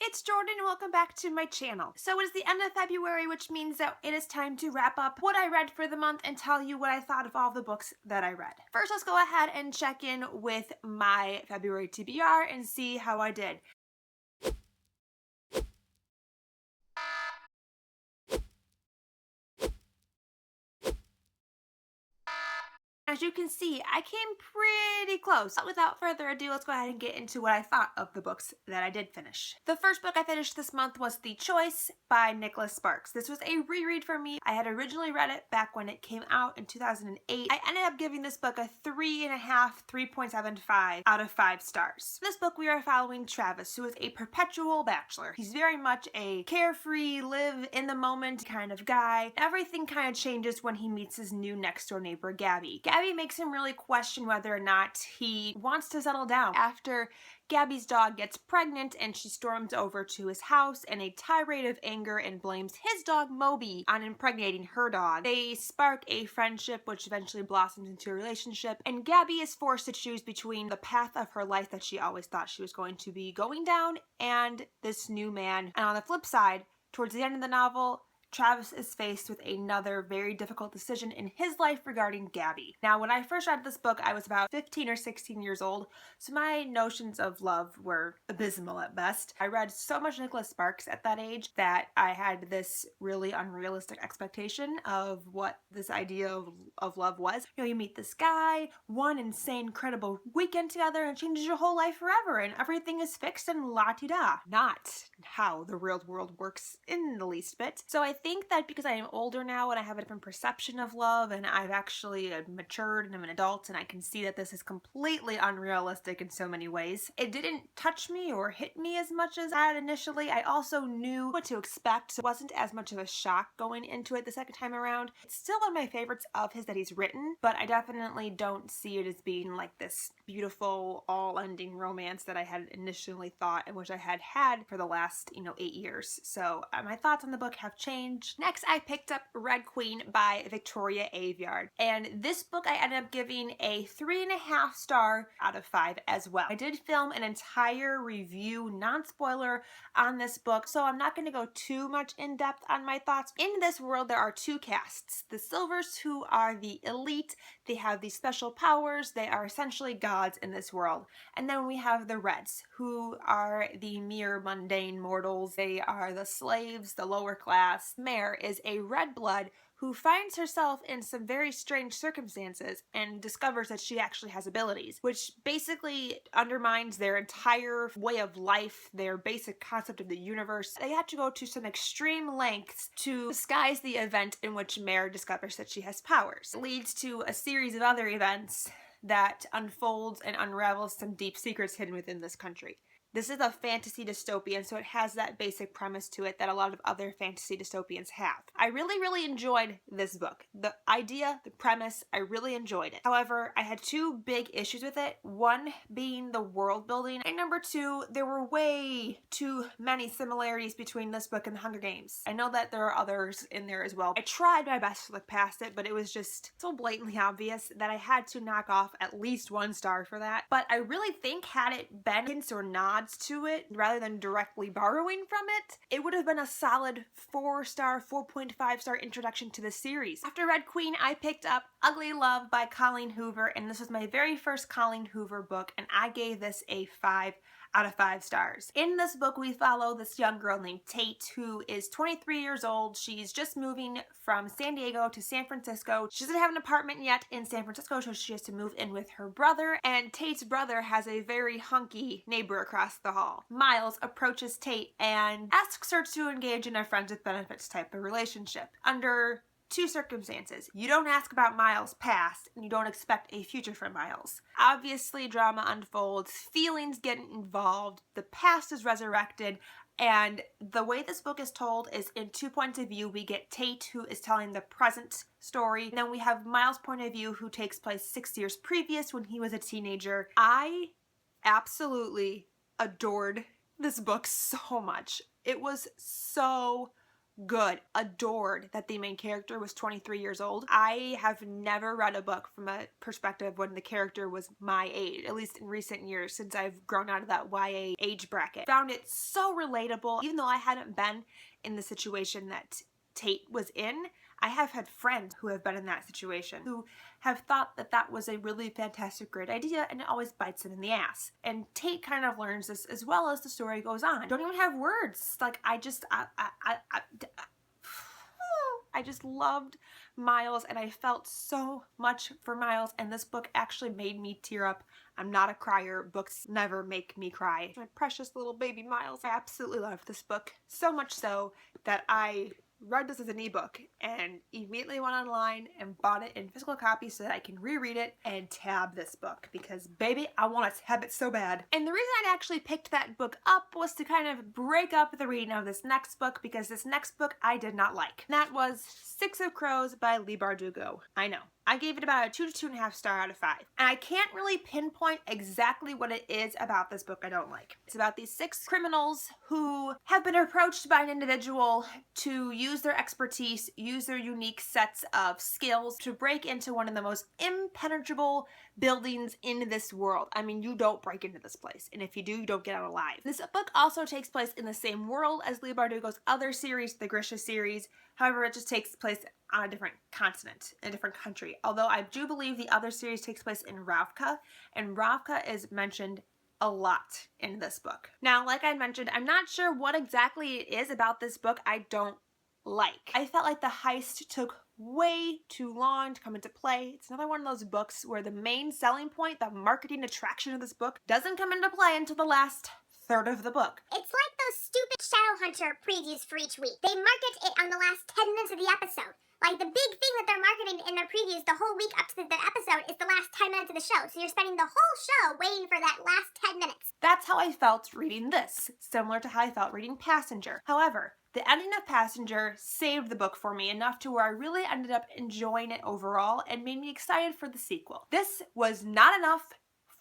it's Jordan and welcome back to my channel. So it is the end of February, which means that it is time to wrap up what I read for the month and tell you what I thought of all the books that I read. First, let's go ahead and check in with my February TBR and see how I did. As you can see, I came pretty close. But without further ado, let's go ahead and get into what I thought of the books that I did finish. The first book I finished this month was The Choice by Nicholas Sparks. This was a reread for me. I had originally read it back when it came out in 2008. I ended up giving this book a 3.75 out of 5 stars. In this book, we are following Travis, who is a perpetual bachelor. He's very much a carefree, live in the moment kind of guy. Everything kind of changes when he meets his new next door neighbor, Gabby. Gabby makes him really question whether or not he wants to settle down. After Gabby's dog gets pregnant and she storms over to his house in a tirade of anger and blames his dog Moby on impregnating her dog. They spark a friendship which eventually blossoms into a relationship, and Gabby is forced to choose between the path of her life that she always thought she was going to be going down and this new man. And on the flip side, towards the end of the novel, Travis is faced with another very difficult decision in his life regarding Gabby. Now, when I first read this book, I was about 15 or 16 years old, so my notions of love were abysmal at best. I read so much Nicholas Sparks at that age that I had this really unrealistic expectation of what this idea of love was. You know, you meet this guy, one insane, incredible weekend together, and changes your whole life forever, and everything is fixed and la-ti-da. Not how the real world works in the least bit. So I think that because I am older now and I have a different perception of love and I've actually matured and I'm an adult and I can see that this is completely unrealistic in so many ways, it didn't touch me or hit me as much as I had initially. I also knew what to expect, so it wasn't as much of a shock going into it the second time around. It's still one of my favorites of his that he's written, but I definitely don't see it as being like this beautiful all-ending romance that I had initially thought and which I had for the last 8 years. So my thoughts on the book have changed. Next, I picked up Red Queen by Victoria Aveyard, and this book I ended up giving a 3.5 star out of 5 as well. I did film an entire review, non-spoiler, on this book, so I'm not going to go too much in depth on my thoughts. In this world, there are two castes. The Silvers, who are the elite. They have these special powers. They are essentially gods in this world. And then we have the Reds, who are the mere mundane mortals. They are the slaves, the lower class. Mare is a red blood who finds herself in some very strange circumstances and discovers that she actually has abilities, which basically undermines their entire way of life, their basic concept of the universe. They had to go to some extreme lengths to disguise the event in which Mare discovers that she has powers. It leads to a series of other events that unfolds and unravels some deep secrets hidden within this country. This is a fantasy dystopian, so it has that basic premise to it that a lot of other fantasy dystopians have. I really enjoyed this book. The idea, the premise, I really enjoyed it. However, I had two big issues with it. One being the world building, and number two, there were way too many similarities between this book and The Hunger Games. I know that there are others in there as well. I tried my best to look past it, but it was just so blatantly obvious that I had to knock off at least 1 star for that. But I really think had it been hints or nods to it rather than directly borrowing from it, it would have been a solid 4-star, 4.5 star introduction to the series. After Red Queen, I picked up Ugly Love by Colleen Hoover, and this was my very first Colleen Hoover book, and I gave this a 5 out of 5 stars. In this book, we follow this young girl named Tate, who is 23 years old. She's just moving from San Diego to San Francisco. She doesn't have an apartment yet in San Francisco, so she has to move in with her brother, and Tate's brother has a very hunky neighbor across the hall. Miles approaches Tate and asks her to engage in a friends with benefits type of relationship. Under two circumstances. You don't ask about Miles' past, and you don't expect a future from Miles. Obviously, drama unfolds, feelings get involved, the past is resurrected, and the way this book is told is in 2 points of view. We get Tate, who is telling the present story, and then we have Miles' point of view, who takes place 6 years previous when he was a teenager. I absolutely adored this book so much. It was so good, adored that the main character was 23 years old. I have never read a book from a perspective when the character was my age, at least in recent years since I've grown out of that YA age bracket. Found it so relatable, even though I hadn't been in the situation that Tate was in. I have had friends who have been in that situation who have thought that that was a really fantastic, great idea, and it always bites them in the ass. And Tate kind of learns this as well as the story goes on. Don't even have words. Like, I just loved Miles, and I felt so much for Miles, and this book actually made me tear up. I'm not a crier. Books never make me cry. My precious little baby Miles. I absolutely loved this book, so much so that I read this as an ebook and immediately went online and bought it in physical copy so that I can reread it and tab this book, because baby, I want to tab it so bad. And the reason I actually picked that book up was to kind of break up the reading of this next book, because this next book I did not like. And that was Six of Crows by Leigh Bardugo. I know. I gave it about a 2 to 2.5 star out of 5. And I can't really pinpoint exactly what it is about this book I don't like. It's about these 6 criminals who have been approached by an individual to use their expertise, use their unique sets of skills to break into one of the most impenetrable buildings in this world. I mean, you don't break into this place, and if you do, you don't get out alive. This book also takes place in the same world as Leigh Bardugo's other series, the Grisha series. However, it just takes place on a different continent, a different country. Although I do believe the other series takes place in Ravka, and Ravka is mentioned a lot in this book. Now, like I mentioned, I'm not sure what exactly it is about this book I don't like. I felt like the heist took way too long to come into play. It's another one of those books where the main selling point, the marketing attraction of this book, doesn't come into play until the last third of the book. It's like those stupid Shadowhunter previews for each week. They market it on the last 10 minutes of the episode. Like, the big thing that they're marketing in their previews the whole week up to the episode is the last 10 minutes of the show. So you're spending the whole show waiting for that last 10 minutes. That's how I felt reading this, similar to how I felt reading Passenger. However, the ending of Passenger saved the book for me enough to where I really ended up enjoying it overall and made me excited for the sequel. This was not enough.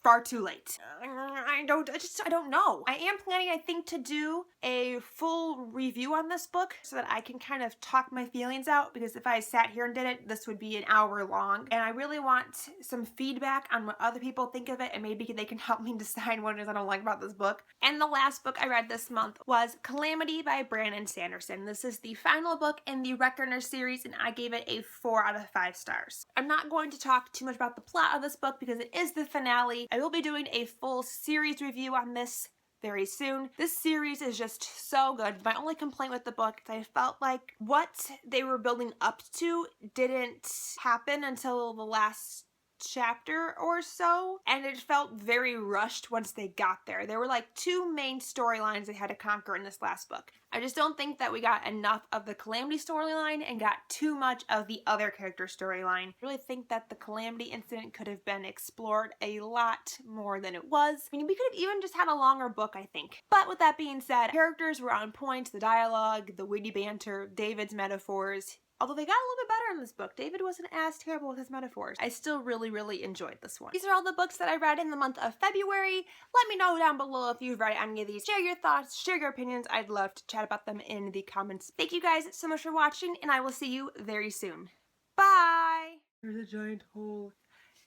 Far too late. I don't know. I am planning, I think, to do a full review on this book so that I can kind of talk my feelings out, because if I sat here and did it, this would be an hour long. And I really want some feedback on what other people think of it, and maybe they can help me decide what it is I don't like about this book. And the last book I read this month was Calamity by Brandon Sanderson. This is the final book in the Reckoner series, and I gave it a 4 out of 5 stars. I'm not going to talk too much about the plot of this book because it is the finale. I will be doing a full series review on this very soon. This series is just so good. My only complaint with the book is I felt like what they were building up to didn't happen until the last chapter or so, and it felt very rushed once they got there. There were like 2 main storylines they had to conquer in this last book. I just don't think that we got enough of the Calamity storyline and got too much of the other character storyline. I really think that the Calamity incident could have been explored a lot more than it was. I mean, we could have even just had a longer book, I think. But with that being said, characters were on point, the dialogue, the witty banter, David's metaphors. Although they got a little bit better in this book. David wasn't as terrible with his metaphors. I still really enjoyed this one. These are all the books that I read in the month of February. Let me know down below if you've read any of these. Share your thoughts, share your opinions. I'd love to chat about them in the comments. Thank you guys so much for watching, and I will see you very soon. Bye! There's a giant hole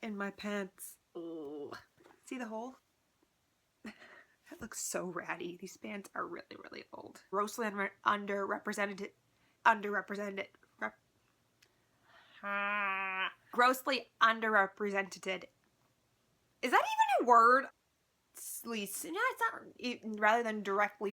in my pants. Ugh. See the hole? That looks so ratty. These pants are really old. Grossly underrepresented. Grossly underrepresented. Is that even a word? Yeah, it's not, rather than directly